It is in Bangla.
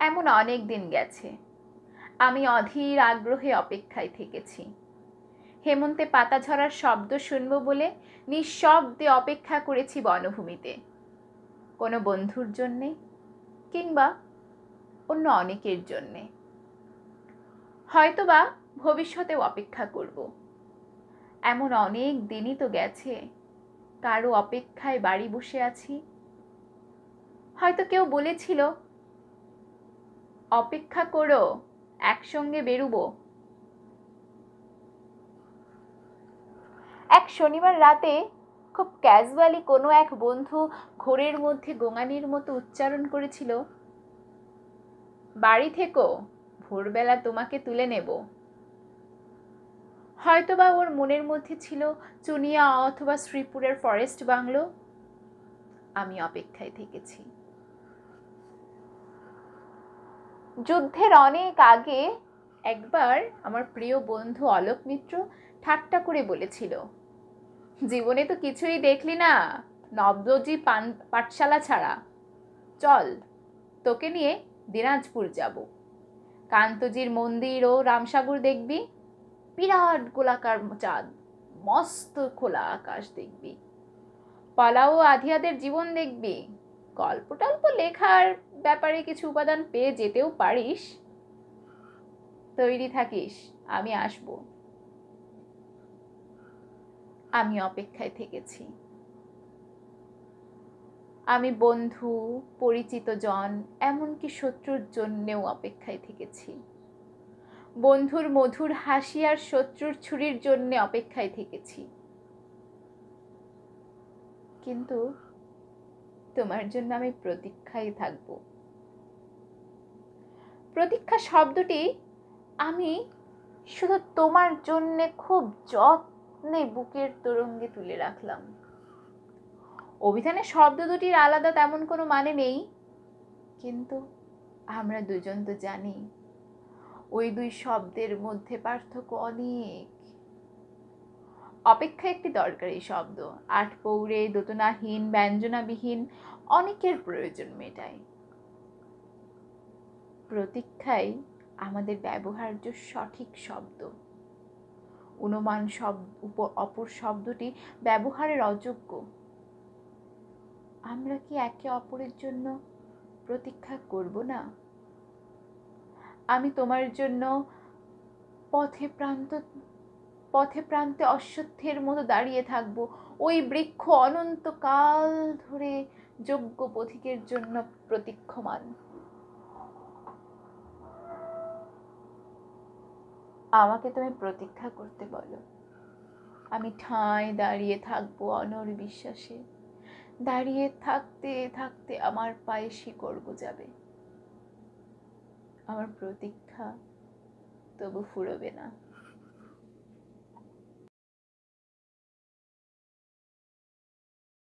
এমন অনেক দিন গেছে, আমি অধীর আগ্রহে অপেক্ষায় থেকেছি। হেমন্তে পাতা ঝরার শব্দ শুনব বলে নিঃশব্দে অপেক্ষা করেছি বনভূমিতে, কোনো বন্ধুর জন্যে কিংবা অন্য অনেকের জন্যে। হয়তোবা ভবিষ্যতেও অপেক্ষা করব। এমন অনেক দিনই তো গেছে, কারো অপেক্ষায় বাড়ি বসে আছি। হয়তো কেউ বলেছিল, অপেক্ষা করো, একসঙ্গে বেরুবো। এক শনিবার রাতে খুব ক্যাজুয়ালি কোনো এক বন্ধু ঘোরের মধ্যে গোঙানির মতো উচ্চারণ করেছিল, বাড়ি থেকো, ভোরবেলা তোমাকে তুলে নেব। হয়তোবা ওর মনের মধ্যে ছিল চুনিয়া অথবা শ্রীপুরের ফরেস্ট বাংলো। আমি অপেক্ষায় থেকেছি। যুদ্ধের অনেক আগে একবার আমার প্রিয় বন্ধু অলোক মিত্র ঠাট্টা করে বলেছিল, জীবনে তো কিছুই দেখলি না নবদ্বীপ পাঠশালা ছাড়া, চল তোকে নিয়ে দিনাজপুর যাব। কান্তজির মন্দির ও রামসাগর দেখবি, বিরাট গোলাকার চাঁদ, মস্ত খোলা আকাশ দেখবি, পালাও আধিয়াদের জীবন দেখবি, গল্প টল্প লেখার ব্যাপারে কিছু উপাদান পেয়ে যেতেও পারিস। তৈরি থাকিস, আমি আসব। আমি অপেক্ষায় থেকেছি। আমি বন্ধু, পরিচিত জন, এমনকি শত্রুর জন্যেও অপেক্ষায় থেকেছি। বন্ধুর মধুর হাসি আর শত্রুর ছুরির জন্যে অপেক্ষায় থেকেছি। কিন্তু তোমার জন্য আমি প্রতীক্ষায় থাকব। প্রতীক্ষা শব্দটি আমি শুধু তোমার জন্যে খুব যত্নে বুকের তরঙ্গে তুলে রাখলাম। অভিধানে শব্দ দুটির আলাদা তেমন কোনো মানে নেই, কিন্তু আমরা দুজন তো জানি ওই দুই শব্দের মধ্যে পার্থক্য অনেক। অপেক্ষা একটি দরকারি শব্দ, আটপৌরে দোতনাহীন ব্যঞ্জনাবিহীন, অনেকের প্রয়োজন মেটায়। প্রতীক্ষাই আমাদের ব্যবহার্য সঠিক শব্দ। অনুমান অপর শব্দটি ব্যবহারের অযোগ্য। আমরা কি একে অপরের জন্য প্রতীক্ষা করব না? আমি তোমার জন্য পথে প্রান্তে অশ্বত্থের মতো দাঁড়িয়ে থাকব, ওই বৃক্ষ অনন্তকাল ধরে যোগ্য পথিকের জন্য প্রতীক্ষমান। আমাকে তুমি প্রতীক্ষা করতে বলো, আমি ঠাঁই দাঁড়িয়ে থাকবো অনর বিশ্বাসে। দাঁড়িয়ে থাকতে থাকতে আমার পায়ে শিকড় গজাবে। আমার প্রতীক্ষা তবু ফুরবে না।